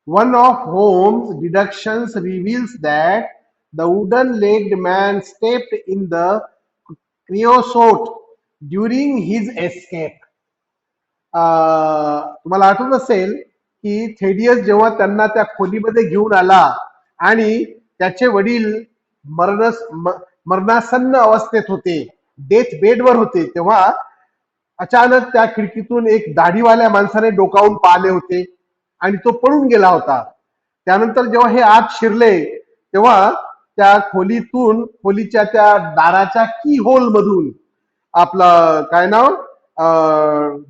One of Holmes' deductions reveals that the wooden-legged man stepped in the creosote during his escape. तुम्हाला आठवत असेल की Thaddeus जेव्हा त्यांना त्या खोलीमध्ये घेऊन आला आणि त्याचे वडील मरणासन्न अवस्थेत होते, डेथ बेडवर होते, तेव्हा अचानक त्या खिडकीतून एक दाढीवाल्या माणसाने डोकावून पाहिले होते आणि तो पळून गेला होता. त्यानंतर जेव्हा हे आत शिरले तेव्हा त्या खोलीच्या त्या दाराच्या की होल मधून आपलं काय नाव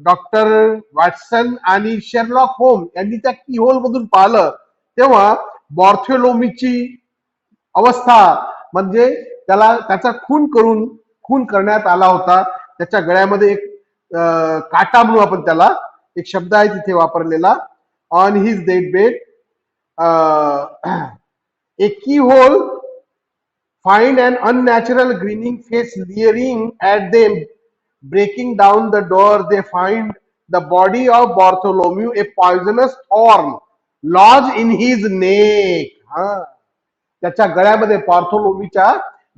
डॉक्टर वॉटसन आणि शेरलॉक होम यांनी त्या की होल मधून पाहिलं तेव्हा बॉर्थोलोमीची अवस्था म्हणजे त्याचा खून करण्यात आला होता. त्याच्या गळ्यामध्ये एक काटा म्हणून आपण त्याला एक शब्द आहे तिथे वापरलेला, on his dead bed a keyhole, find an unnatural grinning face leering at them. Breaking down the door, they find the body of Bartholomew, a poisonous thorn lodged in his neck. त्याच्या गळ्यामध्ये, पार्थोलोमीच्या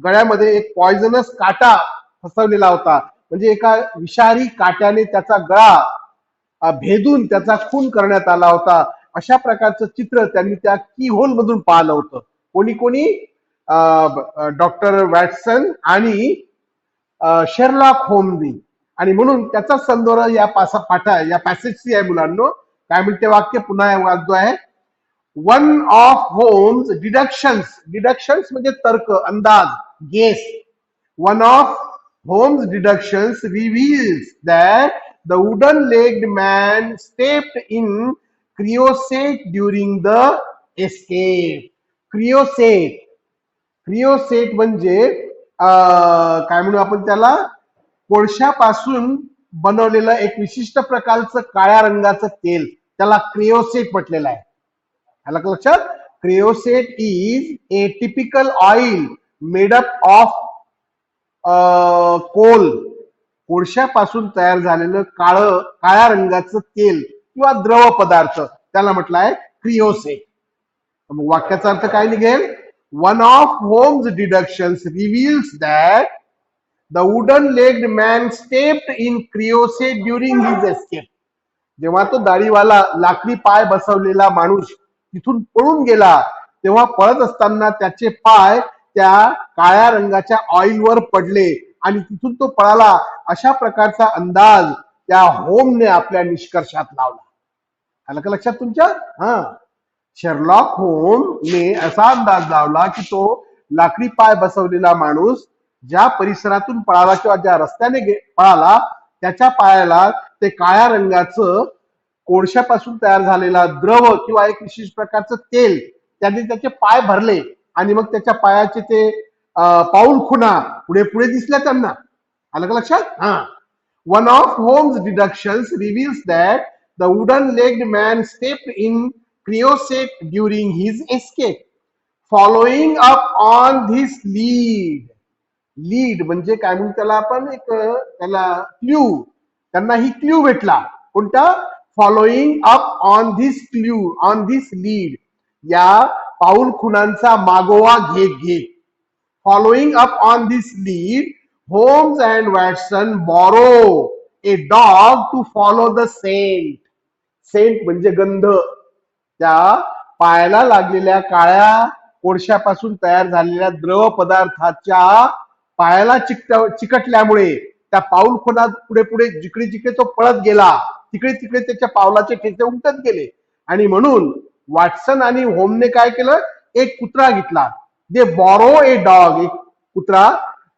गळ्यामध्ये एक poisonous काटा फसवलेला होता, म्हणजे एका विषारी काट्याने त्याचा गळा भेदून त्याचा खून करण्यात आला होता. अशा प्रकारचं चित्र त्यांनी त्या की होल मधून पाहिलं होतं. कोणी डॉक्टर वॅटसन आणि शेरलॉक होमनी. आणि म्हणून त्याचा संदर्भ या पॅसेजची आहे मुलांनो. काय म्हणते वाक्य, पुन्हा वाचतो आहे. वन ऑफ होम्स डिडक्शन्स म्हणजे तर्क, अंदाज, guess. One of Holmes deductions reveals that the wooden legged man stepped in creosote during the escape. Creosote म्हणजे काय म्हणू आपण त्याला, कोळशापासून बनवलेलं एक विशिष्ट प्रकारचं काळ्या रंगाचं तेल, त्याला क्रिओसेट म्हटलेलं आहे. आलं लक्षात. Creosote is a typical oil made up of कोळशापासून तयार झालेलं काळ्या रंगाचं तेल किंवा द्रव पदार्थ, त्याला म्हटलं आहे क्रिओसेट. मग वाक्याचा अर्थ काय निघेल, one of Holmes deductions reveals that the wooden legged man stepped in creosote during his escape. जेव्हा तो दाढीवाला लाकडी पाय बसवलेला माणूस तिथून पळून गेला तेव्हा पळत असताना त्याचे पाय त्या काळ्या रंगाच्या ऑइलवर पडले आणि तिथून तो पळाला. अशा प्रकारचा अंदाज त्या होमने आपल्या निष्कर्षात लावला. आलं का लक्षात तुमच्या. शेरलॉक होमने असा अंदाज लावला की तो लाकडी पाय बसवलेला माणूस ज्या परिसरातून पळाला किंवा ज्या रस्त्याने पळाला त्याच्या पायाला ते काळ्या रंगाचं कोळशापासून तयार झालेला द्रव किंवा एक विशेष प्रकारचं तेल त्यांनी त्याचे पाय भरले आणि मग त्याच्या पायाचे ते पाऊल खुणा पुढे पुढे दिसल्या त्यांना. आलं का लक्षात. One of Holmes deductions reveals that the wooden legged man stepped in creosote during his escape. Following up on this lead म्हणजे काय म्हणून त्याला आपण एक त्याला क्ल्यू, त्यांना ही क्ल्यू भेटला. कोणता, following up on this lead, या पाऊल खुणांचा मागोवा घेत. Following up on this lead, Holmes and Watson borrow a dog to follow the scent म्हणजे गंध. त्या पायाला लागलेल्या काळ्या कोळशापासून तयार झालेल्या द्रव पदार्थाच्या पायाला चिकटल्यामुळे त्या पाऊल खुणा पुढे पुढे जिकडे तो पळत गेला तिकडे त्याच्या पावलाचे ठेचे उमटत गेले. आणि म्हणून वॉटसन आणि होमने काय केलं, एक कुत्रा घेतला. दे बॉरो ए डॉग, एक कुत्रा,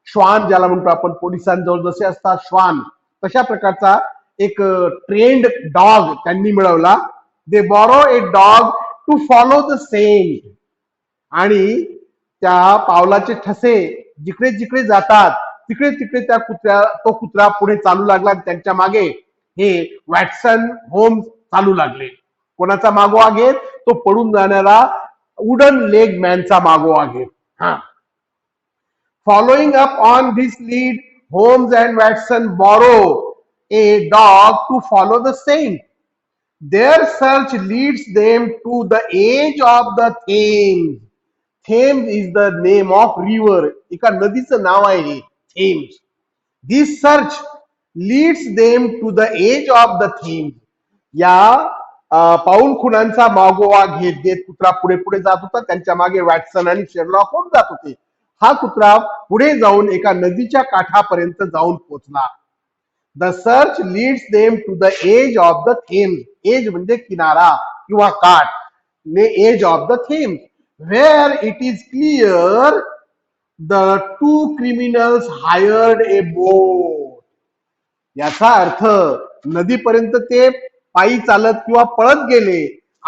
श्वान ज्याला म्हणतो आपण, पोलिसांजवळ जसे असतात श्वान, तशा प्रकारचा एक ट्रेंड डॉग त्यांनी मिळवला. They borrow a dog to follow the scent. आणि त्या पावलाचे ठसे जिकडे जातात तिकडे तो कुत्रा पुढे चालू लागला. त्यांच्या मागे हे वॅटसन होम्स चालू लागले. कोणाचा मागोवा घेत, तो पडून जाणारा वुडन लेग मॅनचा मागोवा घेत. Following up on this lead, Holmes and Watson borrow a dog to follow the scent. Their search leads them to the edge of the Thames. Thames is the name of river. एका नदीचं नाव आहे हे Thames. This search leads them to the edge of the Thames. या पाऊल खुणांचा मागोवा घेत घेत कुत्रा पुढे पुढे जात होता. त्यांच्या मागे वॅटसन आणि शेरलॉक होल्म्स जात होते. हा कुत्रा पुढे जाऊन एका नदीच्या काठापर्यंत जाऊन पोहोचला. The search leads them to the edge of the Thames. Edge म्हणजे किनारा किंवा काठ. Edge of the Thames where it is clear the two criminals hired a boat. याचा अर्थ नदीपर्यंत ते पायी चालत किंवा पळत गेले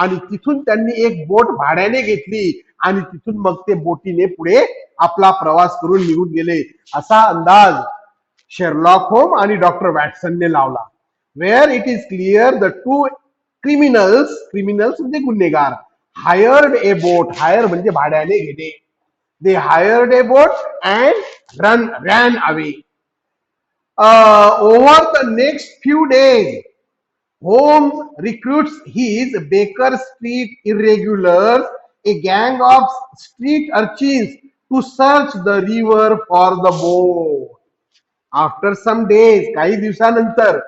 आणि तिथून त्यांनी एक बोट भाड्याने घेतली आणि तिथून मग ते बोटीने पुढे आपला प्रवास करून निघून गेले. असा अंदाज शेरलॉक होम आणि डॉक्टर वॅटसनने लावला. Where it is clear the two criminals म्हणजे गुन्हेगार हायर्ड ए बोट. हायर म्हणजे भाड्याने घेणे. They hired a boat and ran away. Over the next few days Holmes recruits his Baker Street irregulars, a gang of street urchins, to search the river for the boat. After some days, काही दिवसानंतर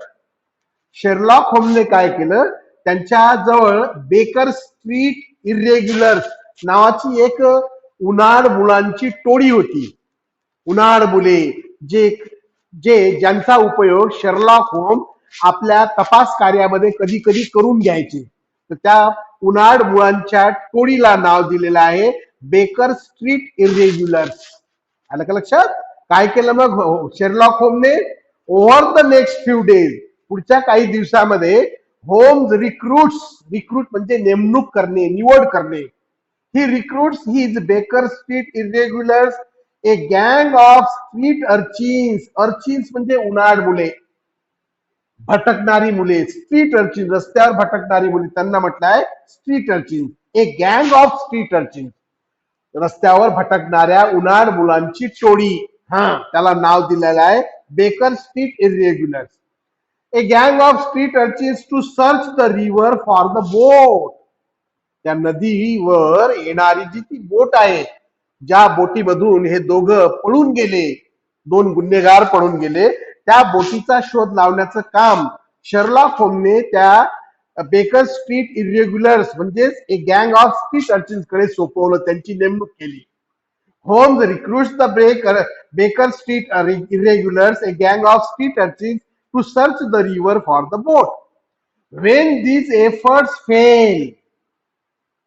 Sherlock होमने काय केलं, त्यांच्या जवळ baker Street इरेग्युलर्स नावाची एक उन्हाळ मुलांची टोळी होती. उन्हाळ मुले ज्यांचा उपयोग शेरलॉक होम आपल्या तपास कार्यामध्ये कधी कधी करून घ्यायचे. तर त्या उन्हाळ मुलांच्या टोळीला नाव दिलेलं आहे बेकर स्ट्रीट इरेग्युलर्स. आलं का लक्षात? काय केलं मग शेरलॉक होमने? Over the next few days, पुढच्या काही दिवसामध्ये होम्स रिक्रूट म्हणजे नेमणूक करणे, निवड करणे. ही recruits his baker Street इरेग्युलर्स, a गँग ऑफ स्ट्रीट अर्चिन्स म्हणजे उन्हाळ मुले, भटकणारी मुले. स्ट्रीट अर्चिन रस्त्यावर भटकणारी मुले, त्यांना म्हटलं आहे स्ट्रीट अर्चिन. ए गँग ऑफ स्ट्रीट अर्चिन, रस्त्यावर भटकणाऱ्या उन्हाळ मुलांची टोळी. त्याला नाव दिलेलं आहे बेकर स्ट्रीट इरेग्युलर्स. ए गँग of street urchins to search the river for the boat. त्या नदीवर येणारी जी ती बोट आहे, ज्या बोटीमधून हे दोघं पळून गेले, दोन गुन्हेगार पळून गेले, त्या बोटीचा शोध लावण्याचं काम शेरलॉक होमने त्या बेकर स्ट्रीट इरेग्युलर्स म्हणजेच एक गँग ऑफ स्ट्रीट अर्चिन्स कडे सोपवलं. त्यांची नेमणूक केली. Holmes recruits the Baker Street इरेग्युलर्स, a गँग of street urchins to search the river for the boat. When these efforts fail,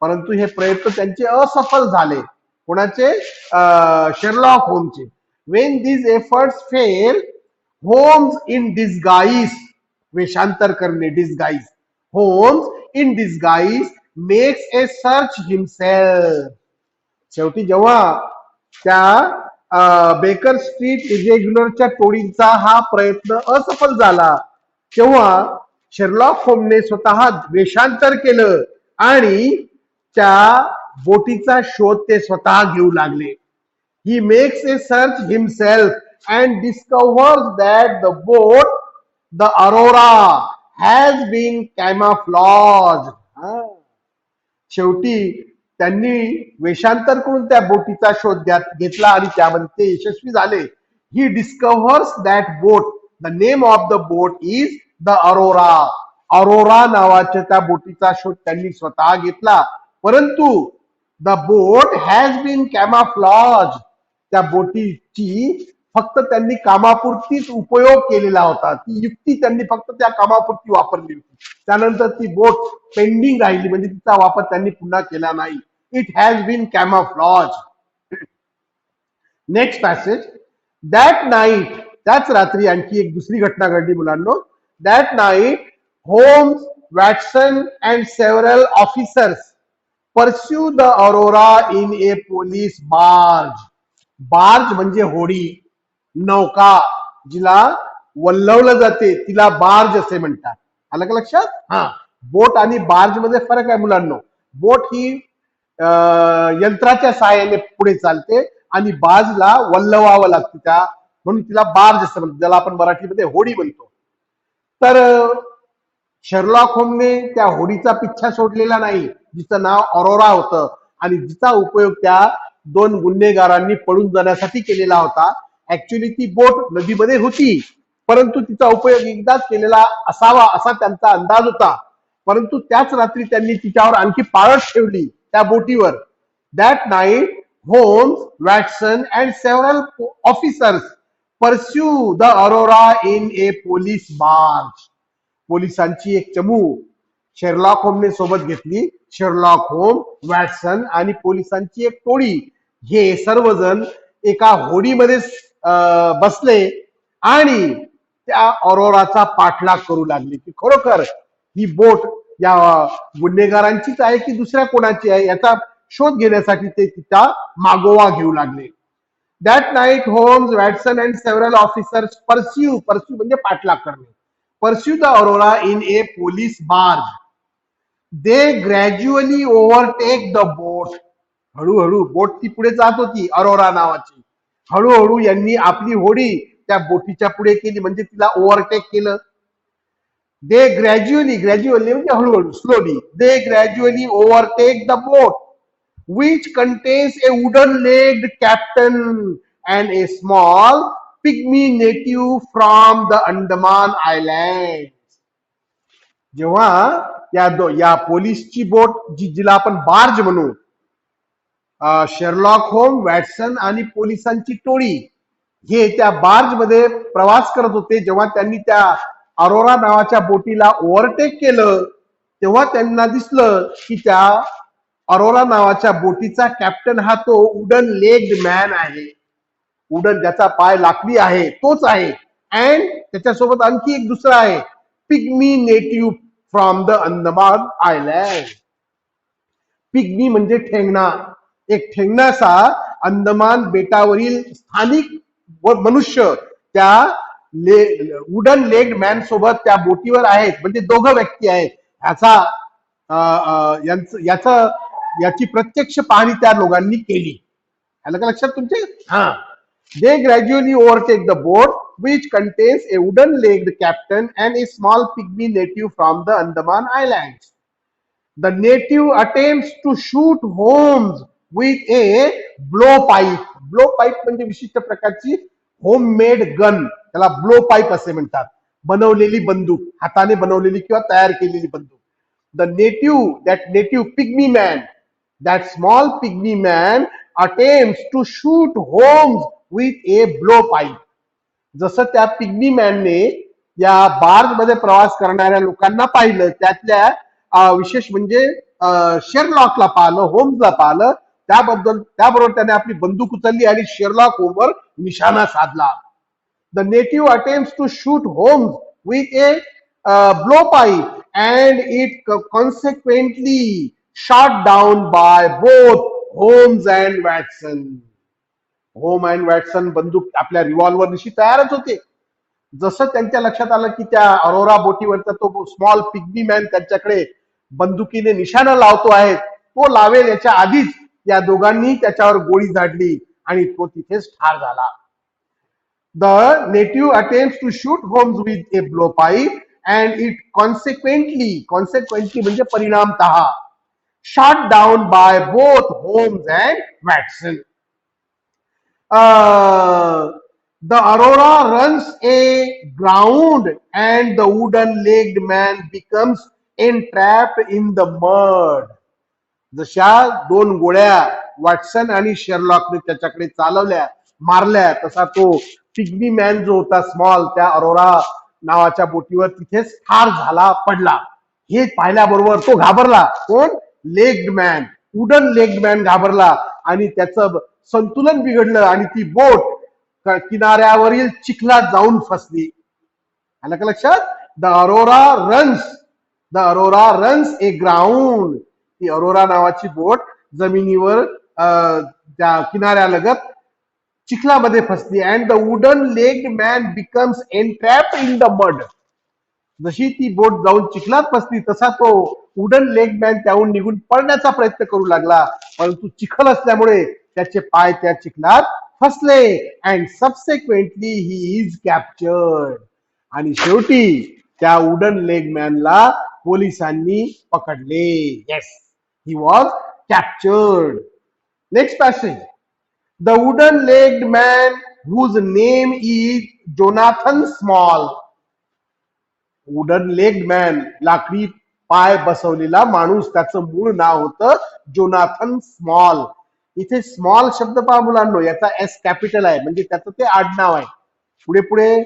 परंतु हे प्रयत्न त्यांचे असफल झाले. कोणाचे? शेरलॉक होमचे. When these efforts fail, Holmes in disguise, वेषांतर करणे, disguise. Holmes in disguise makes a search himself. शेवटी जेव्हा त्या बेकर स्ट्रीट इरेग्युलरच्या टोळींचा हा प्रयत्न असफल झाला, तेव्हा शेरलॉक होमने स्वतः वेषांतर केलं आणि त्या बोटीचा शोध ते स्वतः घेऊ लागले. He makes a search himself and discovers that the boat, the Aurora, has been camouflaged. शेवटी त्यांनी वेषांतर करून त्या बोटीचा शोध घेतला आणि त्यामध्ये ते यशस्वी झाले. He discovers that boat, the name of the boat is the Aurora. Aurora नावाच्या त्या बोटीचा शोध त्यांनी स्वतः घेतला, परंतु the boat has been camouflage. त्या बोटीची फक्त त्यांनी कामापुरतीच उपयोग केलेला होता. ती युक्ती त्यांनी फक्त त्या कामापुरती वापरली होती. त्यानंतर ती बोट पेंडिंग राहिली, म्हणजे तिचा वापर त्यांनी पुन्हा केला नाही. It has been camouflage. Next passage. That night, त्याच रात्री आणखी एक दुसरी घटना घडली मुलांनो. That night Holmes, Watson and several officers pursue the Aurora in a police barge. Barge म्हणजे होडी, नौका, जिला वल्लवलं जाते तिला बार्ज असे म्हणतात. आलं का लक्षात? बोट आणि बार्ज मध्ये फरक आहे मुलांनो. बोट ही यंत्राच्या सहाय्याने पुढे चालते आणि बार्जला वल्लवावं लागतं, त्या म्हणून तिला बार्ज असं म्हणतात, ज्याला आपण मराठीमध्ये होडी म्हणतो. तर शेरलॉक होमने त्या होडीचा पिच्छा सोडलेला नाही, जिचं नाव अरोरा होतं आणि जिचा उपयोग त्या दोन गुन्हेगारांनी पळून जाण्यासाठी केलेला होता. ऍक्च्युली ती बोट नदीमध्ये होती, परंतु तिचा उपयोग एकदाच केलेला असावा असा त्यांचा अंदाज होता. परंतु त्याच रात्री त्यांनी तिच्यावर आणखी पाळत ठेवली त्या बोटीवर. That night Holmes, Watson and several officers pursue the Aurora in a police barge. पोलिसांची एक चमू शेरलॉक होमने सोबत घेतली. शेरलॉक होम, वॅटसन आणि पोलिसांची एक टोळी हे सर्वजण एका होडीमध्ये बसले आणि त्या अरोराचा पाठलाग करू लागले की खरोखर ही बोट या गुन्हेगारांचीच आहे की दुसऱ्या कोणाची आहे याचा शोध घेण्यासाठी ते तिचा मागोवा घेऊ लागले. That night Holmes, Watson and several officers pursue म्हणजे पाठलाग करणे, pursue the aurora in a police barge. They gradually overtake the boat. हळूहळू बोट ती पुढे जात होती अरोरा नावाची. हळूहळू यांनी आपली होडी त्या बोटीच्या पुढे केली, म्हणजे तिला ओव्हरटेक केलं. दे ग्रॅज्युअली म्हणजे हळूहळू, slowly, they gradually overtake the boat which contains a wooden legged captain and a small pygmy native from the Andaman Islands. जेव्हा या पोलीसची बोट जिला आपण बार्ज म्हणू, शेरलॉक होम, वॅटसन आणि पोलिसांची टोळी हे त्या बार्ज मध्ये प्रवास करत होते, जेव्हा त्यांनी त्या अरोरा नावाच्या बोटीला ओव्हरटेक केलं तेव्हा त्यांना दिसलं की त्या अरोरा नावाच्या बोटीचा कॅप्टन हा तो वुडन लेग्ड मॅन आहे. वुडन, ज्याचा पाय लाकडी आहे तोच आहे. अँड त्याच्यासोबत आणखी एक दुसरा आहे, pygmy native from the Andaman island. Pygmy म्हणजे ठेंगणा. एक ठेंगणासा अंदमान बेटावरील स्थानिक मनुष्य त्या वुडन लेग्ड मॅन सोबत त्या बोटीवर आहेत, म्हणजे दोघं व्यक्ती आहेत. याची प्रत्यक्ष पाहणी त्या लोकांनी केली. आलं का लक्षात तुमचे? हा. They gradually overtake the boat which contains a wooden legged captain and a small pygmy native from the Andaman Islands. The native attempts to shoot Holmes with a blowpipe. Blowpipe म्हणजे विशिष्ट प्रकारची होममेड गन, त्याला ब्लोपाईप असे म्हणतात. बनवलेली बंदूक, हाताने बनवलेली किंवा तयार केलेली बंदूक. That native pygmy man, that small pygmy man attempts to shoot Holmes with a blowpipe. जसं त्या पिग्मी मॅनने या बार्ज मध्ये प्रवास करणाऱ्या लोकांना पाहिलं, त्यातल्या विशेष म्हणजे शेरलॉकला पाहिलं, होम्सला पाहिलं, त्याबरोबर त्याने आपली बंदूक उचलली आणि शेरलॉक होमवर निशाणा साधला. The native attempts to shoot Holmes with a blowpipe and it consequently shot down by both Holmes and Watson. Home and Watson बंदूक आपल्या रिव्हॉल्वर निशी तयारच होते. जसं त्यांच्या लक्षात आलं की त्या अरोरा बोटीवरचा तो स्मॉल पिग्मी मॅन त्यांच्याकडे बंदुकीने निशाणा लावतो आहे, तो लावेल याच्या आधीच या दोघांनी त्याच्यावर गोळी झाडली आणि तो तिथेच ठार झाला. The native attempts to shoot Holmes with a blowpipe and it consequently म्हणजे परिणामतः shot down by both Holmes and Watson. The Aurora runs aground and the wooden-legged man becomes entrapped in the mud. जशा दोन गोळ्या Watson आणि शेरलॉकने त्याच्याकडे चालवल्या, मारल्या, तसा तो पिग्मी मॅन जो होता स्मॉल, त्या अरोरा नावाच्या बोटीवर तिथेच ठार झाला, पडला. हे पाहिल्याबरोबर तो घाबरला. कोण? Legged man, wooden legged man घाबरला आणि त्याचं संतुलन बिघडलं आणि ती बोट किनाऱ्यावरील चिखलात जाऊन फसली. आलं का लक्षात? The Aurora runs aground. ती अरोरा नावाची बोट जमिनीवर त्या किनाऱ्यालगत चिखलामध्ये फसली. And the wooden legged man becomes entrapped in the mud. जशी ती बोट जाऊन चिखलात फसली तसा तो वुडन लेग्ड मॅन त्याहून निघून पळण्याचा प्रयत्न करू लागला, परंतु चिखल असल्यामुळे त्याचे पाय त्या चिखलात फसले. And subsequently he is captured. आणि शेवटी त्या वुडन लेग मॅनला पोलिसांनी पकडले. Yes, he was captured. Next passage. The wooden legged man whose name is Jonathan Small. Wooden legged man, लाकडी पाय बसवलेला माणूस, त्याचं मूळ नाव होतं जोनाथन स्मॉल. इथे स्मॉल शब्द पहा मुलांनो, याचा एस कॅपिटल आहे, म्हणजे त्याचं ते आडनाव आहे. पुढे पुढे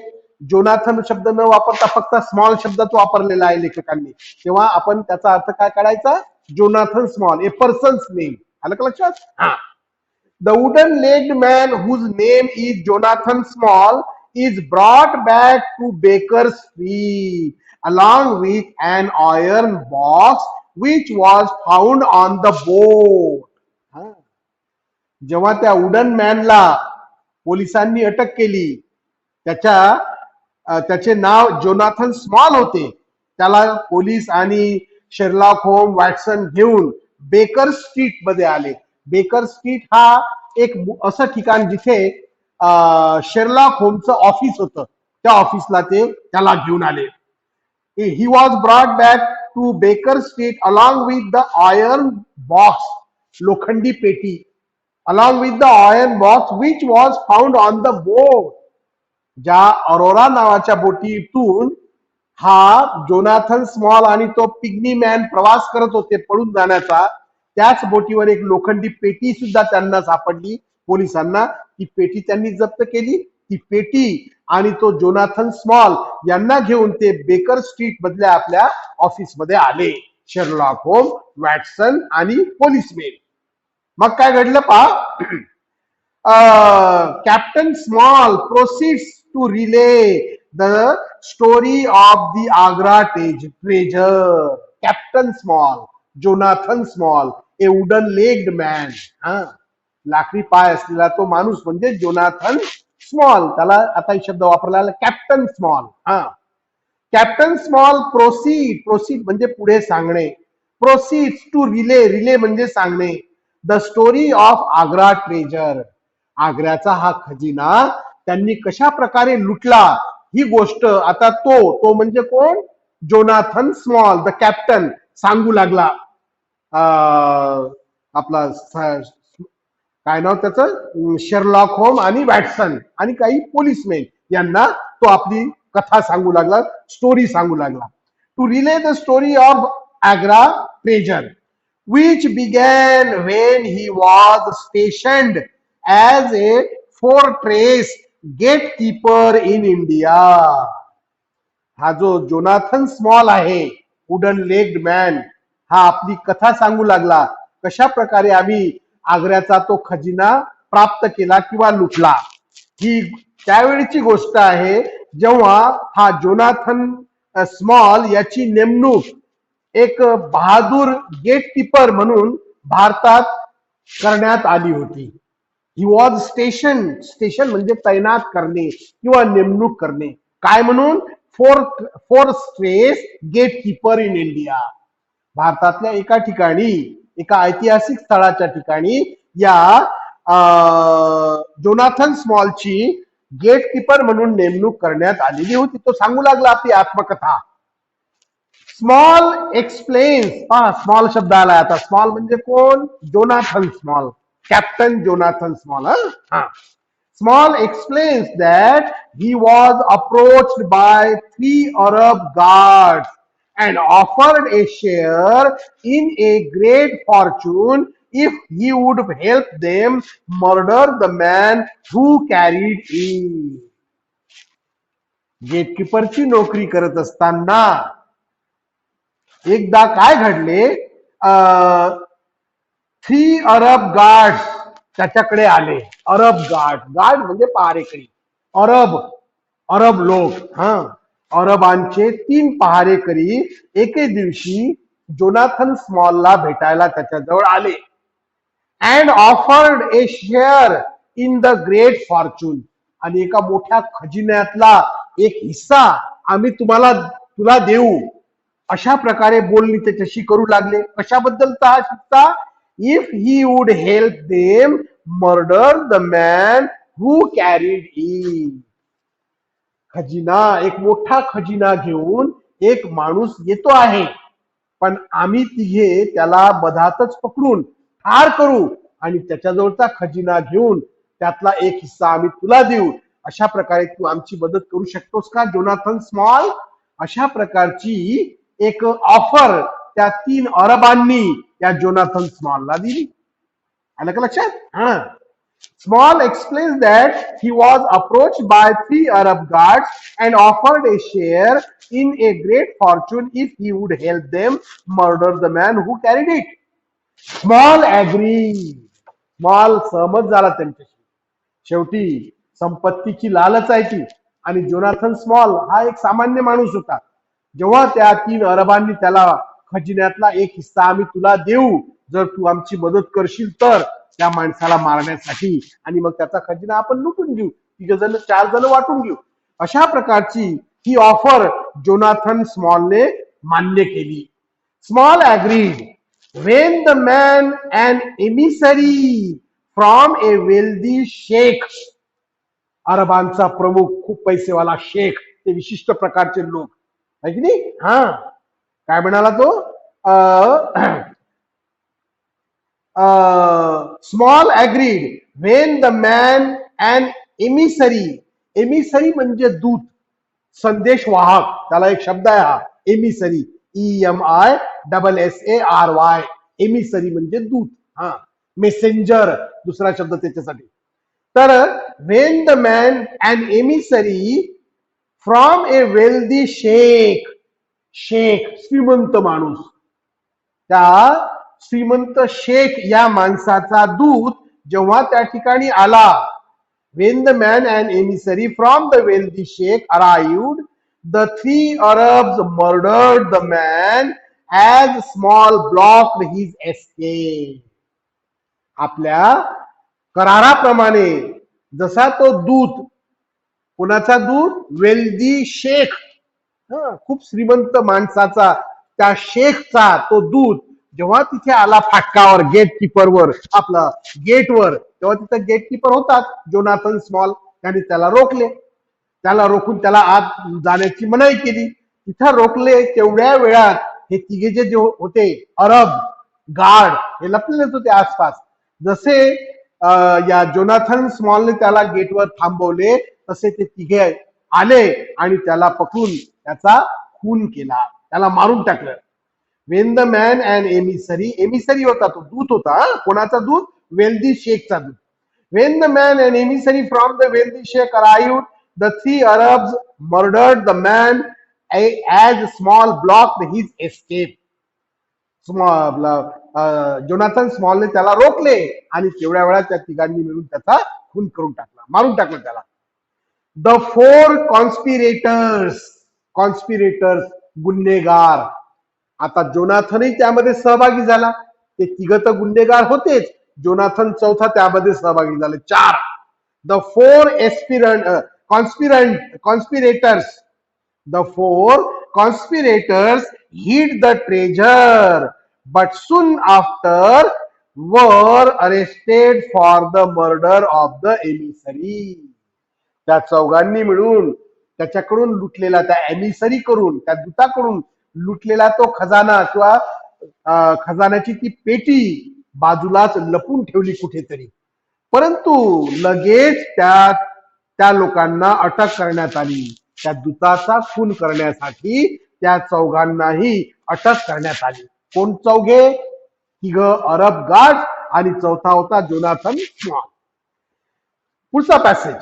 जोनाथन शब्द न वापरता फक्त स्मॉल शब्दात वापरलेला आहे लेखकांनी, तेव्हा आपण त्याचा अर्थ काय काढायचा? जोनाथन स्मॉल, ए पर्सन्स नेम. आलं का लक्षात? हा. The wooden legged man whose name is Jonathan Small is brought back to Baker Street along with an iron box which was found on the boat. जेव्हा त्या वुडन मॅनला पोलिसांनी अटक केली, त्याचे नाव जोनाथन स्मॉल होते, त्याला पोलीस आणि शेरलॉक होम वॅटसन घेऊन बेकर स्ट्रीट मध्ये आले. बेकर स्ट्रीट हा एक असं ठिकाण जिथे शेरलॉक होमचं ऑफिस होतं, त्या ऑफिसला ते त्याला घेऊन आले. He was brought back to Baker Street along with the iron box, लोखंडी पेटी, along with the iron box which was found on the boat. ज्या अरोरा नावाच्या बोटीतून हा जोनाथन स्मॉल आणि तो पिग्मी मॅन प्रवास करत होते पळून जाण्याचा, त्याच बोटीवर एक लोखंडी पेटी सुद्धा त्यांना सापडली पोलिसांना. ती पेटी त्यांनी जप्त केली. ती पेटी आणि तो जोनाथन स्मॉल यांना घेऊन ते बेकर स्ट्रीट मधल्या आपल्या ऑफिस मध्ये आले, शेरलॉक होम, वॅटसन आणि पोलिसमॅन. मग काय घडलं पहा. Captain Small proceeds to relay the story of the Agra treasure. Captain Small, Jonathan Small, a wooden legged man, लाकडी पाय असलेला तो माणूस म्हणजे जोनाथन स्मॉल, त्याला आता शब्द वापरला Captain Small. Captain Small proceed म्हणजे पुढे सांगणे, प्रोसीड टू रिले, रिले म्हणजे सांगणे, the story of Agra treasure, आग्र्याचा हा खजिना त्यांनी कशा प्रकारे लुटला ही गोष्ट आता तो म्हणजे कोण? जोनाथन स्मॉल द कॅप्टन सांगू लागला. आपला काय नाव त्याचं, शेरलॉक होम आणि वॅटसन आणि काही पोलिसमॅन यांना तो आपली कथा सांगू लागला, स्टोरी सांगू लागला. To relay the story of Agra treasure which began when he was stationed as a fortress gatekeeper in India. हा जो जोनाथन स्मॉल आहे, वुडन लेग्ड मॅन, हा आपली कथा सांगू लागला, कशा प्रकारे आम्ही आग्र्याचा तो खजिना प्राप्त केला किंवा लुटला. ही त्यावेळीची गोष्ट आहे जेव्हा हा जोनाथन स्मॉल याची नेमणूक एक बहादूर गेटकीपर म्हणून भारतात करण्यात आली होती. ही वॉज स्टेशन म्हणजे तैनात करणे किंवा नेमणूक करणे. काय म्हणून? Fortress gatekeeper in India. भारतातल्या एका ठिकाणी, एका ऐतिहासिक स्थळाच्या ठिकाणी या जोनाथन स्मॉलची गेटकीपर म्हणून नेमणूक करण्यात आलेली होती. तो सांगू लागला आपली आत्मकथा. स्मॉल एक्सप्लेन्स, स्मॉल शब्द आला आता. स्मॉल म्हणजे कोण? Jonathan Small, captain Jonathan Small. Small explains that he was approached by 3 Arab guards and offered a share in a great fortune if he would help them murder the man who carried it. गेटकीपरची नोकरी करत असताना एकदा काय घडले, 3 अरब guard त्याच्याकडे आले. अरब guard म्हणजे पहारेकरी, अरब लोक. अरबांचे 3 पहारेकरी एके दिवशी जोनाथन स्मॉलला भेटायला त्याच्याजवळ आले. And offered A share in the great Fortune, आणि एका मोठ्या खजिन्यातला एक हिस्सा आम्ही तुला देऊ, अशा प्रकारे बोलणी त्याच्याशी करू लागले. कशाबद्दलचा हा हिस्सा? If he would help them murder the man who carried it. खजिना, एक मोठा खजिना घेऊन एक माणूस येतो आहे, पण आम्ही तिघे त्याला मधातच पकडून ठार करू आणि त्याच्याजवळचा खजिना घेऊन त्यातला एक हिस्सा आम्ही तुला देऊ. अशा प्रकारे तू आमची मदत करू शकतोस का जोनाथन स्मॉल? अशा प्रकारची एक ऑफर त्या 3 अरबांनी या जोनाथन स्मॉलला दिली. आलं का लक्षात? हा. Small explains that he was approached by 3 Arab guards and offered a share in a great fortune if he would help them murder the man who carried it. Small agreed. Small सहमत झाला त्यांच्याशी. शेवटी संपत्तीची लालच आहे ती, आणि Jonathan small हा एक सामान्य माणूस होता. जेव्हा त्या 3 अरबांनी त्याला खजिन्यातला एक हिस्सा आम्ही तुला देऊ जर तू आमची मदत करशील तर, त्या माणसाला मारण्यासाठी, आणि मग त्याचा खजिना आपण लुटून घेऊ, 4 जण वाटून घेऊ, अशा प्रकारची ही ऑफर जोनाथन स्मॉलने मान्य केली. Small agreed. When the man an emissary from a wealthy sheikh, अरबांचा प्रमुख खूप पैसेवाला शेख, ते विशिष्ट प्रकारचे लोक आहे की नाही. हा, काय म्हणाला तो? Small agreed when the man and emissary म्हणजे दूत, संदेश वाहक, त्याला एक शब्द आहे हा एमिसरी, EMISSARY. एमिसरी म्हणजे दूत, हा, मेसेंजर दुसरा शब्द त्याच्यासाठी. तर when the man and emissary from a wealthy sheikh, श्रीमंत माणूस, त्या श्रीमंत शेख या माणसाचा दूत जेव्हा त्या ठिकाणी आला, when the man and emissary from the wealthy sheikh arrived, the 3 Arabs murdered the man as Small blocked his escape. आपल्या कराराप्रमाणे जसा तो दूत, कोणाचा दूत? वेल्दी शेख, खूप श्रीमंत माणसाचा, त्या शेखचा तो दूत जेव्हा तिथे आला फाटकावर, गेटकीपरवर, आपला गेटवर, तेव्हा तिथे गेटकीपर होतात जोनाथन स्मॉल. त्यांनी त्याला रोखले, त्याला रोखून त्याला आत जाण्याची मनाई केली. तिथं रोखले तेवढ्या वेळात हे तिघे जे होते अरब गार्ड, हे लपलेलेच होते आसपास. जसे या जोनाथन स्मॉलने त्याला गेटवर थांबवले तसे ते तिघे आले आणि त्याला पकडून त्याचा खून केला, त्याला मारून टाकलं. When the man and emissary होता, तो दूत होता. कोणाचा दूत? वेल्दी शेखचा दूत. When the man and emissary from the wealthy sheikh arrived, the 3 Arabs murdered the man as Small blocked his escape. Jonathan स्मॉलने त्याला रोखले आणि तेवढ्या वेळात त्या तिघांनी मिळून त्याचा खून करून टाकला, मारून टाकलं त्याला. द 4 कॉन्स्पिरेटर्स, गुन्हेगार. आता जोनाथनही त्यामध्ये सहभागी झाला, ते तिघ तर गुन्हेगार होतेच, जोनाथन चौथा त्यामध्ये सहभागी झाले, 4. The 4 conspirators, the 4 conspirators hid the treasure but soon after were arrested for the murder of the emissary. त्या चौघांनी मिळून त्याच्याकडून लुटलेला, त्या एमिसरी करून, त्या दूताकडून लुटलेला तो खजाना किंवा खजान्याची ती पेटी बाजूलाच लपून ठेवली कुठेतरी. परंतु लगेच त्या लोकांना अटक करण्यात आली. त्या दूताचा खून करण्यासाठी त्या चौघांनाही अटक करण्यात आली. कोण चौघे? तिघ अरब गार्ड आणि चौथा होता जोनाथन स्मॉल. पुढचा passage.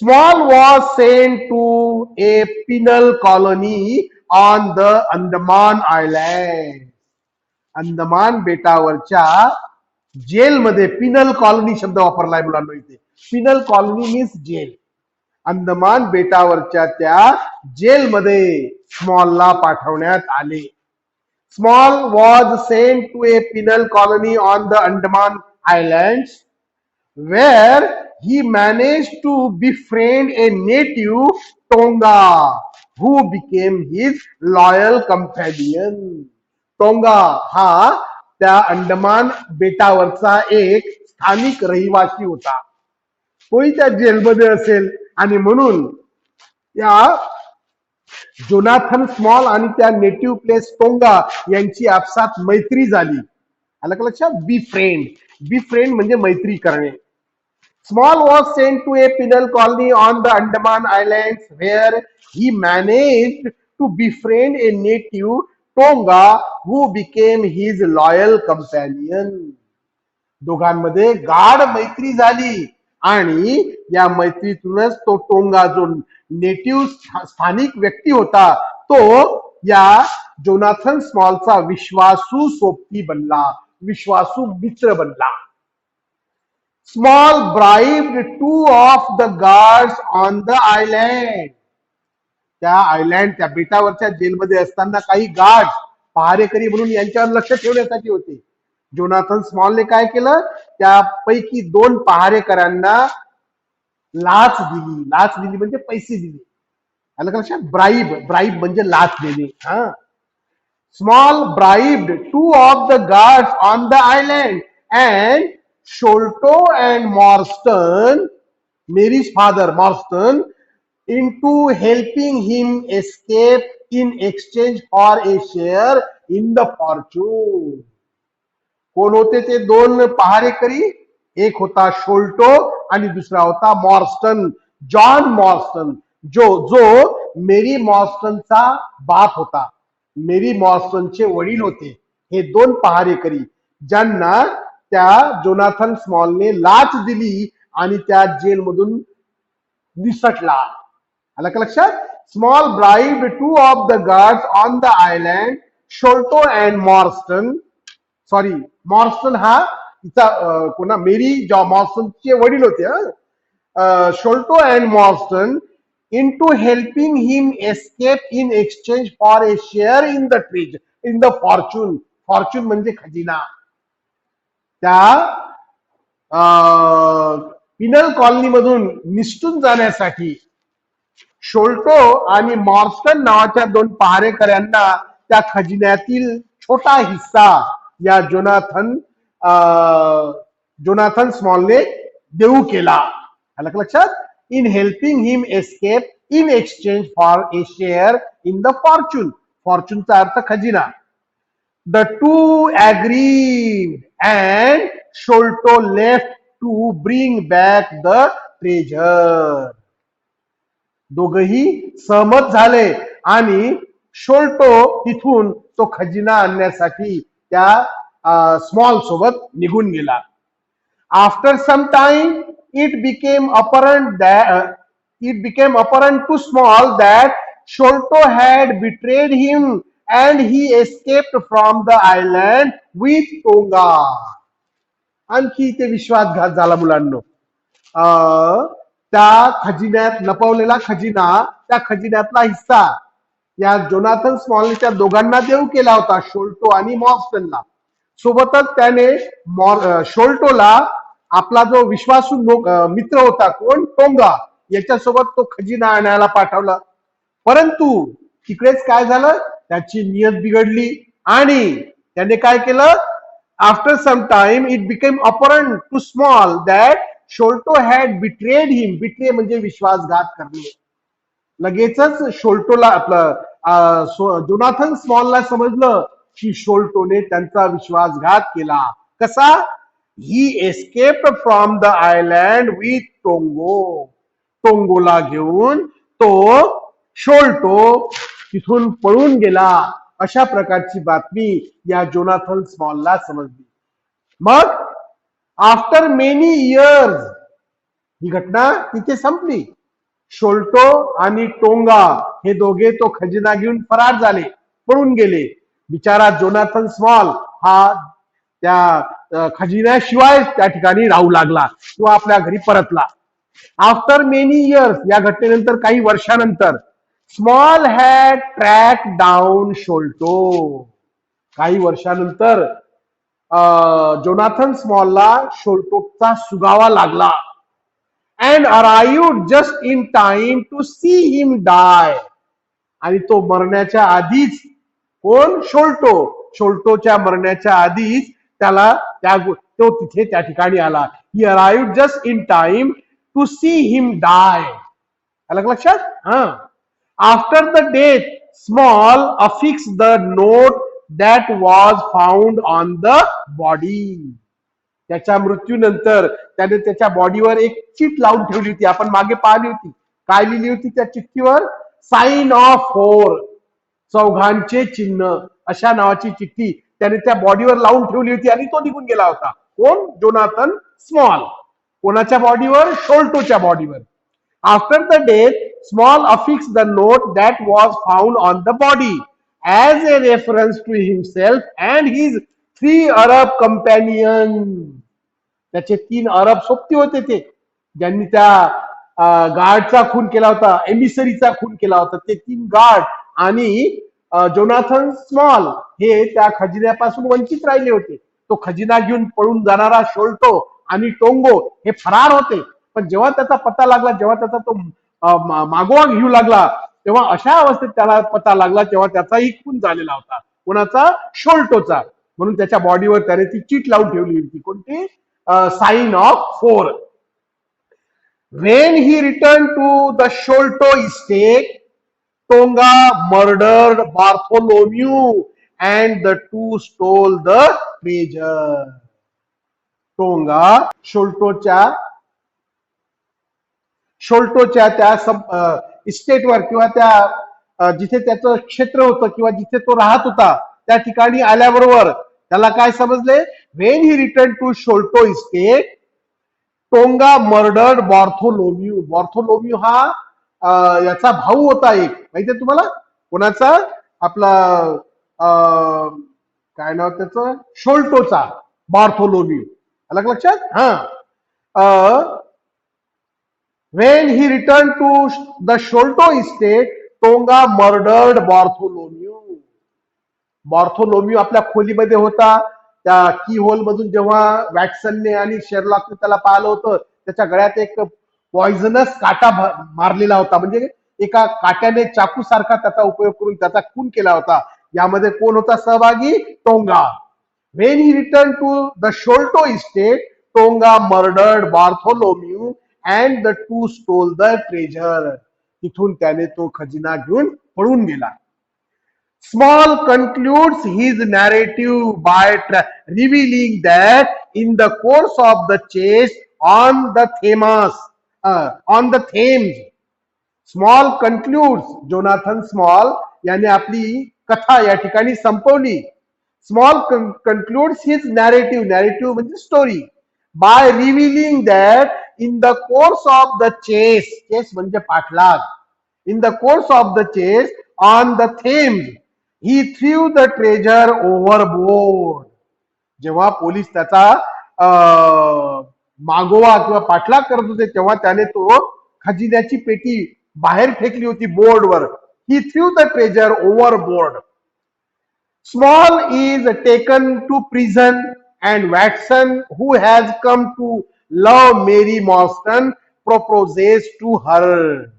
Small was sent to a penal colony on the Andaman island. Andaman बेटावरच्या जेलमध्ये, पिनल कॉलनी शब्द वापरलाय मुलांना इथे. Penal colony means jail. Andaman बेटावरच्या त्या जेलमध्ये स्मॉलला पाठवण्यात आले. Small was sent to a penal colony on the Andaman islands where he manage to befriend a native Tonga who became his loyal companion. Tonga हा त्या अंडमान बेटावरचा एक स्थानिक रहिवासी होता. तोही त्या जेलमध्ये असेल आणि म्हणून या जोनाथन स्मॉल आणि त्या नेटिव्ह प्लेस टोंगा यांची आपसात मैत्री झाली. आलं का लक्षात? बी फ्रेंड म्हणजे मैत्री करणे. Small was sent to a penal colony on the Andaman Islands where he managed to befriend a native Tonga who became his loyal companion. दोघांमध्ये गाढ मैत्री झाली आणि या मैत्रीतूनच तो टोंगा जो नेटिव्ह स्थानिक व्यक्ती होता तो या जोनाथन स्मॉलचा विश्वासू सोबती बनला, विश्वासू मित्र बनला. Small bribed two of the guards on the island. त्या आयलँड त्या बेटावरच्या जेलमध्ये असताना काही गार्ड पहारेकरी म्हणून यांच्यावर लक्ष ठेवण्यासाठी होते. जोनाथन स्मॉलने काय केलं, त्यापैकी 2 पहारेकरांना लाच दिली म्हणजे पैसे दिले. आलं का लक्षात? ब्राईब म्हणजे लाच देणे. हा, small bribed 2 of the guards on the island and Sholto and Marston, Mary's father Marston, into helping him escape in exchange for a share in the fortune. कोण होते ते 2 पहारेकरी? एक होता शोल्टो आणि दुसरा होता मॉर्स्टन, जॉन मॉर्स्टन, जो मेरी मॉर्स्टनचा बाप होता, मेरी मॉर्स्टनचे वडील होते. हे 2 पहारेकरी ज्यांना त्या जोनाथन स्मॉलने लाच दिली आणि त्या जेलमधून निसटला. आलं का लक्षात? Small bribed 2 of the guards on the island, Sholto and Morston. Sorry, Morston हा तिचा कोणा मेरी मॉर्स्टनचे वडील होते. Sholto and Morston into helping him escape in exchange for a share in the treasure, in the fortune. Fortune म्हणजे खजिना. त्या Pinal colony मधून निसटून जाण्यासाठी शोल्टो आणि मॉर्स्टन नावाच्या 2 पहारेकऱ्यांना त्या खजिन्यातील छोटा हिस्सा या जोनाथन स्मॉलने देऊ केला. आलं का लक्षात? In helping him escape in exchange for a share in the fortune. फॉर्च्यूनचा अर्थ खजिना. The two agreed and Sholto left to bring back the treasure. दोघही सहमत झाले आणि शोल्टो तिथून तो खजिना आणण्यासाठी त्या स्मॉल सोबत निघून गेला. After some time it became apparent to Small that Sholto had betrayed him and he escaped from the island with Tonga. आणखी ते विश्वासघात झाला मुलांनो. त्या खजिन्यात लपवलेला खजिना, त्या खजिन्यातला हिस्सा या जोनाथन स्मॉलच्या दोघांना देऊ केला होता, शोल्टो आणि मॉर्स्टनला. सोबतच त्याने शोल्टोला आपला जो विश्वासू मित्र होता कोण, टोंगा, याच्यासोबत तो खजिना आणायला पाठवला. परंतु तिकडेच काय झालं, त्याची नियत बिघडली आणि त्याने काय केलं, after some time it became apparent to Small that Sholto had betrayed him. Betray म्हणजे विश्वासघात करणे. लगेचच शोल्टोला आपलं जोनाथन स्मॉलला समजलं की शोल्टोने त्यांचा विश्वासघात केला. कसा? He escaped from the island with Tonga. टोंगोला घेऊन तो शोल्टो तिथून पळून गेला. अशा प्रकारची बातमी या जोनाथन स्मॉलला समजली. मग आफ्टर मेनी इयर्स ही घटना तिथे संपली. शोल्टो आणि टोंगा हे दोघे तो खजिना घेऊन फरार झाले, पळून गेले. बिचारा जोनाथन स्मॉल हा त्या खजिन्याशिवाय त्या ठिकाणी राहू लागला किंवा आपल्या घरी परतला. आफ्टर मेनी इयर्स, या घटनेनंतर काही वर्षानंतर, Small had track down Sholto. काही वर्षानंतर जोनाथन स्मॉलला शोल्टोचा सुगावा लागला. And arrived just in time to see him die. आणि तो मरण्याच्या आधीच, कोण, शोल्टो, शोल्टोच्या मरण्याच्या आधीच त्याला तो तिथे त्या ठिकाणी आला. He arrived just in time to see him die. आलं लक्षात? हा. After the death, Small affixed the note that was found on the body. त्याच्या मृत्यूनंतर त्याने त्याच्या बॉडीवर एक चिट लावून ठेवली होती. आपण मागे पाहिली होती. काय लिहिली होती त्या चिठ्ठीवर? साइन ऑफ 4, चौघांचे चिन्ह, अशा नावाची चिठ्ठी त्याने त्या बॉडीवर लावून ठेवली होती आणि तो निघून गेला होता. कोण? Jonathan small. कोणाच्या बॉडीवर? शोल्टोच्या बॉडीवर. After the death, Small affixed the note that was found on the body as a reference to himself and his 3 Arab companions. त्याचे 3 अरब सोबती होते ते, ज्यांनी त्या गार्डचा खून केला होता, एमिसरीचा खून केला होता. ते 3 गार्ड आणि जोनाथन स्मॉल हे त्या खजिन्यापासून वंचित राहिले होते. तो खजिना घेऊन पळून जाणारा शोल्टो आणि टोंगो हे फरार होते. पण जेव्हा त्याचा पत्ता लागला, जेव्हा त्याचा तो मागोवा घेऊ लागला, तेव्हा अशा अवस्थेत त्याला पत्ता लागला तेव्हा त्याचाही खून झालेला होता. कोणाचा? शोल्टोचा. म्हणून त्याच्या बॉडीवर त्याने ती चीट लावून ठेवली होती. कोणती? Sign of 4. When he returned to the Sholto estate, Tonga murdered Bartholomew and the two stole the treasure. Tonga शोल्टोच्या त्या इस्टेटवर किंवा त्या जिथे त्याचं क्षेत्र होतं किंवा जिथे तो राहत होता त्या ठिकाणी आल्याबरोबर त्याला काय समजले? When he return to Sholto estate, Tonga murdered Bartholomew. Bartholomew हा याचा भाऊ होता एक, माहितीये तुम्हाला? कोणाचा? आपला काय नाव त्याचं? शोल्टोचा, बॉर्थोलोम्यू. अलग लक्षात? हा. When he returned to the Sholto estate, Tonga murdered Bartholomew. Bartholomew आपल्या खोलीमध्ये होता. त्या की होल मधून जेव्हा वॅटसनने आणि शेरलॉकने त्याला पाहिलं होतं, त्याच्या गळ्यात एक पॉइझनस काटा मारलेला होता. म्हणजे एका काट्याने चाकू सारखा त्याचा उपयोग करून त्याचा खून केला होता. यामध्ये कोण होता सहभागी? Tonga. When he returned to the Sholto estate, Tonga murdered Bartholomew and the two stole the treasure. तिथून त्याने तो खजिना घेऊन पळून गेला. Small concludes his narrative by revealing that in the course of the chase on the Thames, Small concludes, Jonathan small याने आपली कथा या ठिकाणी संपवली. Small concludes his narrative म्हणजे story, by revealing that in the course of the chase म्हणजे पाठलाग, in the course of the chase on the Thames, he threw the treasure overboard. जेव्हा पोलीस त्याचा मागोवा किंवा पाठलाग करत होते तेव्हा त्याने तो खजिन्याची पेटी बाहेर फेकली होती बोर्डवर. he threw the treasure overboard. Small is taken to prison and Watson, who has come to love Mary Morstan, proposes to her.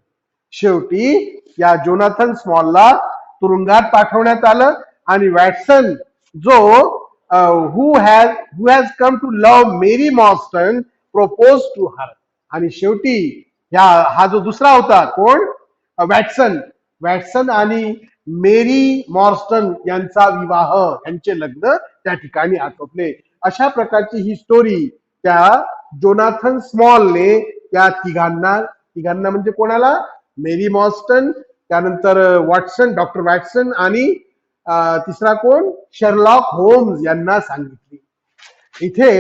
शेवटी या जोनाथन स्मॉलला तुरुंगात पाठवण्यात आलं आणि वॅटसन जो who has come to love Mary Morstan, proposed to her. आणि शेवटी हा जो दुसरा होता कोण? वॅटसन आणि मेरी मॉर्स्टन यांचा विवाह, यांचे लग्न त्या ठिकाणी आटोपले. अशा प्रकारची ही स्टोरी त्या जोनाथन स्मॉलने त्या तिघांना म्हणजे कोणाला? मेरी मॉर्स्टन, त्यानंतर वॉटसन, डॉक्टर वॅटसन आणि तिसरा कोण? शेरलॉक होम्स यांना सांगितली. इथे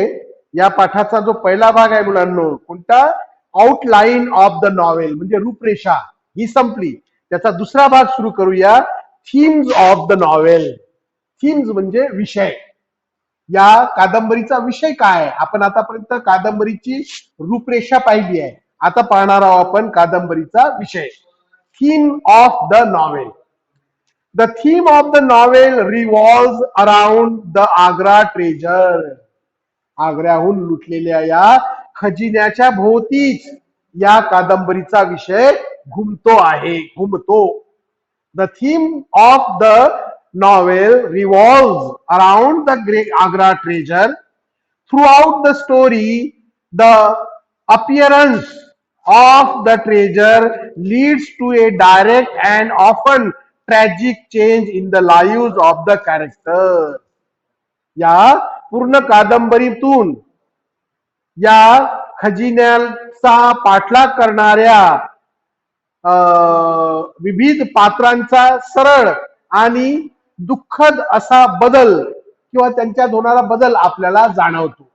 या पाठाचा जो पहिला भाग आहे मुलांनो, कोणता? आउटलाईन ऑफ द नॉवेल म्हणजे रूपरेषा, ही संपली. त्याचा दुसरा भाग सुरू करूया. Themes of the novel. Themes म्हणजे विषय. या कादंबरीचा विषय काय आहे? आपण आतापर्यंत कादंबरीची रूपरेषा पाहिली आहे. आता पाहणार आहोत आपण कादंबरीचा विषय. Theme of the novel. The theme of the novel revolves around the Agra treasure. आग्र्याहून लुटलेल्या या खजिन्याच्या भोवतीच या कादंबरीचा विषय घुमतो. The theme of the novel revolves around the great Agra treasure. Throughout the story, the appearance of the treasure leads to a direct and often tragic change in the lives of the character. या पूर्ण कादंबरीतून या खजिन्याचा पाठलाग करणाऱ्या विविध पात्रांचा सरळ आणि दुःखद असा बदल किंवा त्यांच्यात होणारा बदल आपल्याला जाणवतो.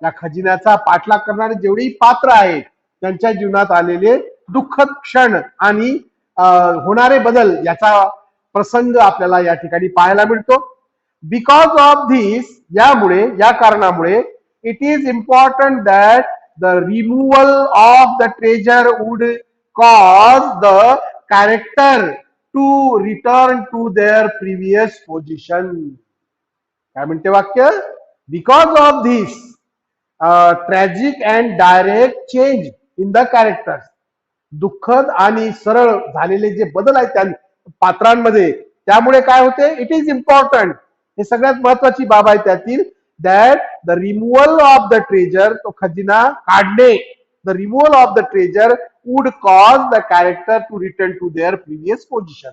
या खजिन्याचा पाठलाग करणारे जेवढी पात्र आहेत त्यांच्या जीवनात आलेले दुःखद क्षण आणि होणारे बदल याचा प्रसंग आपल्याला या ठिकाणी पाहायला मिळतो. बिकॉज ऑफ धिस, यामुळे या कारणामुळे it is important that the removal of the treasure would cause the character to return to their previous position. काय म्हणते वाक्य? Because of this tragic and direct change in the characters, दुःखद आणि सरळ झालेले जे बदल आहेत त्या पात्रांमध्ये, त्यामुळे काय होते? इट इज इम्पॉर्टंट, हे सगळ्यात महत्वाची बाब आहे त्यातील, that the removal of the treasure, तो खजिना काढणे, the removal of the treasure would cause the character to return to their previous position.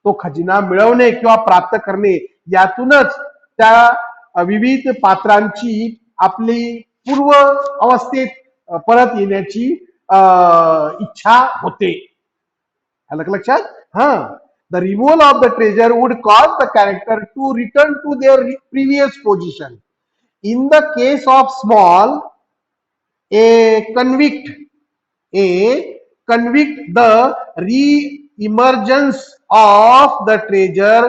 तो खजिना मिळवणे किंवा प्राप्त करणे यातूनच त्या विविध पात्रांची आपली पूर्व अवस्थेत परत येण्याची इच्छा होते. आलं लक्षात? हा, the removal of the treasure would cause the character to return to their previous position. In the case of Small, a convict the re-emergence of the treasure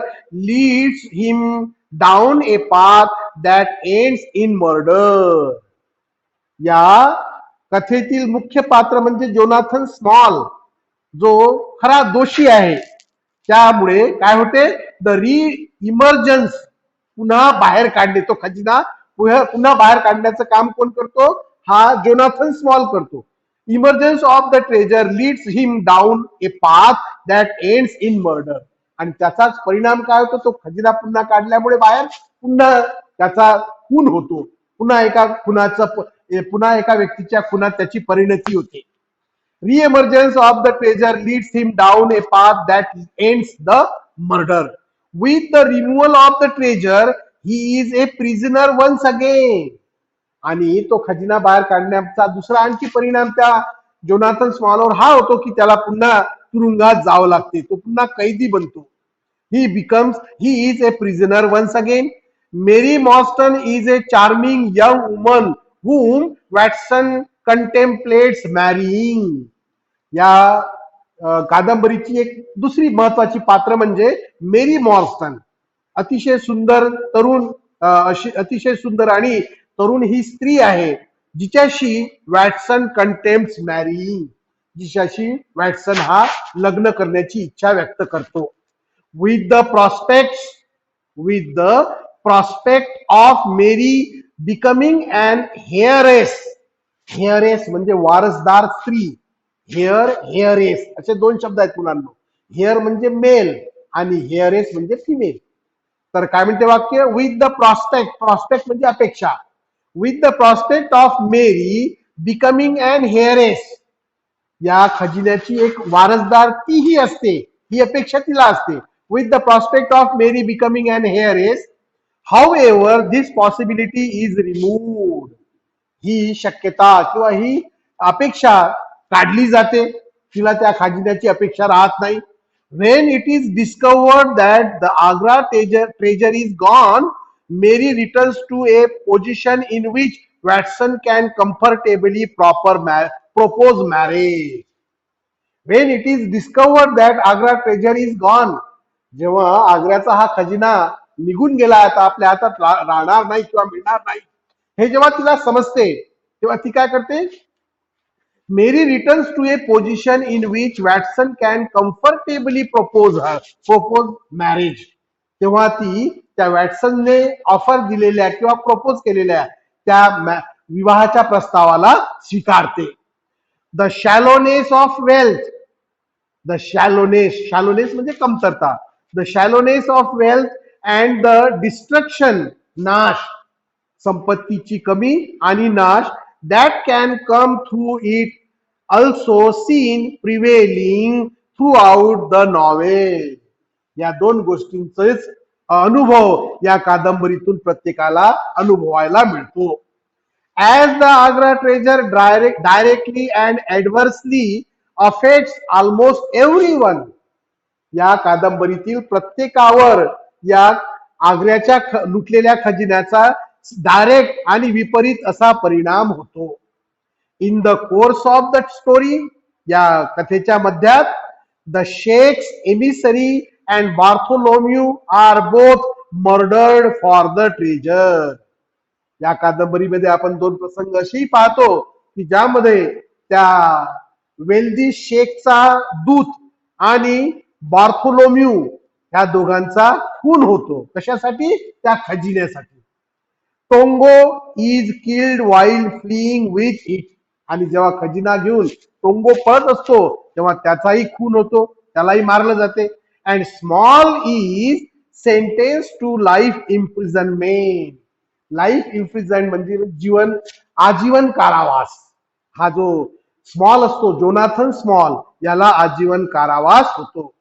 leads him down a path that ends in murder. या कथेतील मुख्य पात्र म्हणजे Jonathan small, जो खरा दोषी आहे. त्यामुळे काय होते? द री-इमर्जन्स, पुन्हा बाहेर काढणे, तो खजिना पुन्हा बाहेर काढण्याचं काम कोण करतो? हा जोनाथन स्मॉल करतो. Emergence of the treasure leads him down a path that ends in murder. आणि त्याचाच परिणाम काय होतो? तो खजिना पुन्हा काढल्यामुळे बाहेर पुन्हा त्याचा खून होतो, पुन्हा एका व्यक्तीच्या खुनात त्याची परिणती होते. Re-emergence of the treasure leads him down a path that ends the murder. With the removal of the treasure, he is a prisoner once again. आणि तो खजिना बाहेर काढण्याचा दुसरा आणखी परिणाम त्या जोनाथन स्मॉलवर हा होतो की त्याला पुन्हा तुरुंगात जावं लागते, तो पुन्हा कैदी बनतो. He is a prisoner once again. Mary Morstan is a charming young woman whom Watson contemplates marrying. या कादंबरीची एक दुसरी महत्वाची पात्र म्हणजे मेरी मॉर्स्टन, अतिशय सुंदर आणि तरुण ही स्त्री आहे, जिच्याशी वॅटसन कंटेम्प्ट्स मॅरिंग, जिच्याशी वॅटसन हा लग्न करण्याची इच्छा व्यक्त करतो. With the prospect of Mary becoming and heiress म्हणजे वारसदार स्त्री, हेअरेस असे दोन शब्द आहेत मुलांना. हेअर म्हणजे मेल आणि हेअरेस म्हणजे फिमेल. तर काय म्हणते वाक्य? विथ द प्रॉस्पेक्ट म्हणजे अपेक्षा. With the prospect of Mary becoming and heiress, या खजिन्याची एक वारसदार तीही असते, ही अपेक्षा तिला असते. With the prospect of Mary becoming and heiress, however this possibility is removed. ही शक्यता किंवा ही अपेक्षा काढली जाते, तिला त्या खजिन्याची अपेक्षा राहत नाही. When it is discovered that the Agra treasure is gone, Mary returns to a position in which Watson can comfortably propose marriage. When it is discovered that Agra treasure is gone, जेव्हा आग्र्याचा हा खजिना निघून गेला, आता आपल्या हातात राहणार नाही किंवा मिळणार नाही, हे जेव्हा तिला समजते, तेव्हा ती काय करते? Mary returns to a position in which Watson can comfortably propose marriage. तेव्हा ती त्या वॅटसनने ऑफर दिलेल्या किंवा प्रपोज केलेल्या त्या विवाहाच्या प्रस्तावाला स्वीकारते. The shallowness of wealth, the shallowness म्हणजे कमतरता. The shallowness of wealth and the destruction, नाश, संपत्तीची कमी आणि नाश, that can come through it also seen prevailing throughout the novel. या दोन गोष्टींचेच अनुभव या कादंबरीतून प्रत्येकाला अनुभवायला मिळतो. As the Agra treasure directly and adversely affects almost everyone. या कादंबरीतील प्रत्येकावर या आग्र्याच्या लुटलेल्या खजिन्याचा डायरेक्ट आणि विपरीत असा परिणाम होतो. In the course of the story, या कथेच्या मध्यात the sheikh's emissary and Bartholomew are both murdered for the treasure. या कादंबरीमध्ये आपण दोन प्रसंग असेही पाहतो की ज्यामध्ये त्या वेल्दी शेखचा दूत आणि बार्थोलोम्यू या दोघांचा खून होतो. कशासाठी? त्या खजिन्यासाठी. Tonga is killed while fleeing with it. आणि जेव्हा खजिना घेऊन टोंगो पळत असतो तेव्हा त्याचाही खून होतो, त्यालाही मारलं जाते. And Small is sentence to life imprisonment. Life imprison म्हणजे आजीवन कारावास. हा जो स्मॉल असतो, जोनाथन स्मॉल, याला आजीवन कारावास होतो.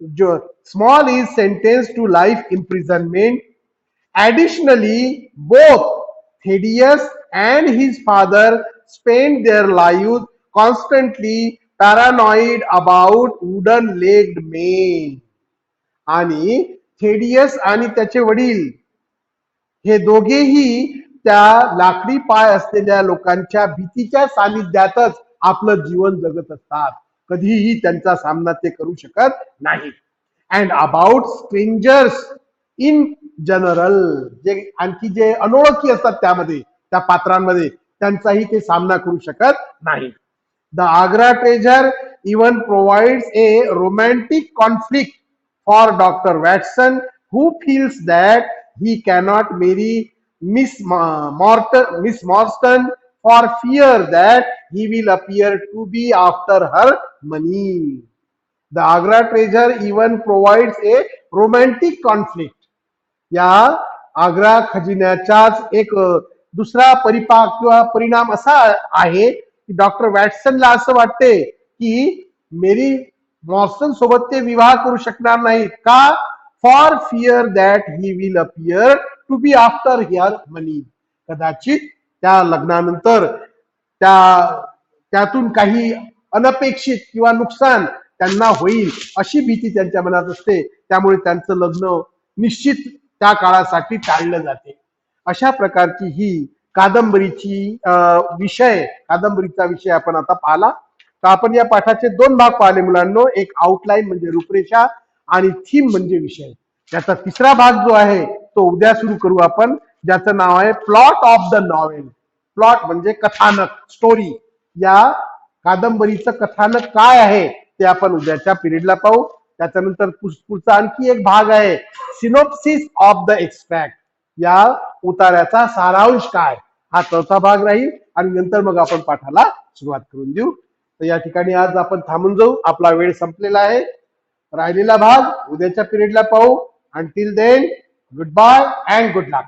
जो Small is sentence to life imprisonment. Additionally both Thaddeus and his father spent their lives constantly paranoid about wooden legged men. आणि थेडियस आणि त्याचे वडील हे दोघेही त्या लाकडी पाय असलेल्या लोकांच्या भीतीच्या सानिध्यातच आपलं जीवन जगत असतात. कधीही त्यांचा सामना ते करू शकत नाही. And about strangers in general, जे आणखी जे अनोळखी असतात त्यामध्ये, त्या पात्रांमध्ये, त्यांचाही ते सामना करू शकत नाही. The Agra treasure even provides A romantic conflict for doctor Watson, who feels that he cannot marry Miss Morstan for fear that he will appear to be after her money. The Agra treasure even provides a romantic conflict. या आग्रा खजिन्याचाच एक दुसरा परिपाक किंवा परिणाम असा आहे की doctor वॅटसनला असं वाटते की मेरी मॉर्सन सोबत ते विवाह करू शकणार नाहीत. का? For fear that he will appear to be after her money. कदाचित त्या लग्नानंतर त्यातून काही अनपेक्षित किंवा नुकसान त्यांना होईल अशी भीती त्यांच्या मनात असते. त्यामुळे त्यांचं लग्न निश्चित त्या काळासाठी टाळलं जाते. अशा प्रकारची ही कादंबरीचा विषय आपण आता पाहिला. तर आपण या पाठाचे दोन भाग पाहिले मुलांनो. एक आउटलाईन म्हणजे रूपरेषा आणि थीम म्हणजे विषय. त्याचा तिसरा भाग जो आहे तो उद्या सुरू करू आपण, ज्याचं नाव आहे plot of the novel. Plot म्हणजे कथानक, स्टोरी. या कादंबरीचं कथानक काय आहे ते आपण उद्याच्या पिरियडला पाहू. त्याच्यानंतर पुढचा आणखी एक भाग आहे सिनॉप्सिस ऑफ द एक्सट्रॅक्ट. या उतार्याचा सारांश काय, हा चौथा भाग राहील. आणि नंतर मग आपण पाठाला सुरुवात करून देऊ. तर या ठिकाणी आज आपण थांबून जाऊ, आपला वेळ संपलेला आहे. राहिलेला भाग उद्याच्या पिरियडला पाहू. Until then, goodbye and good luck.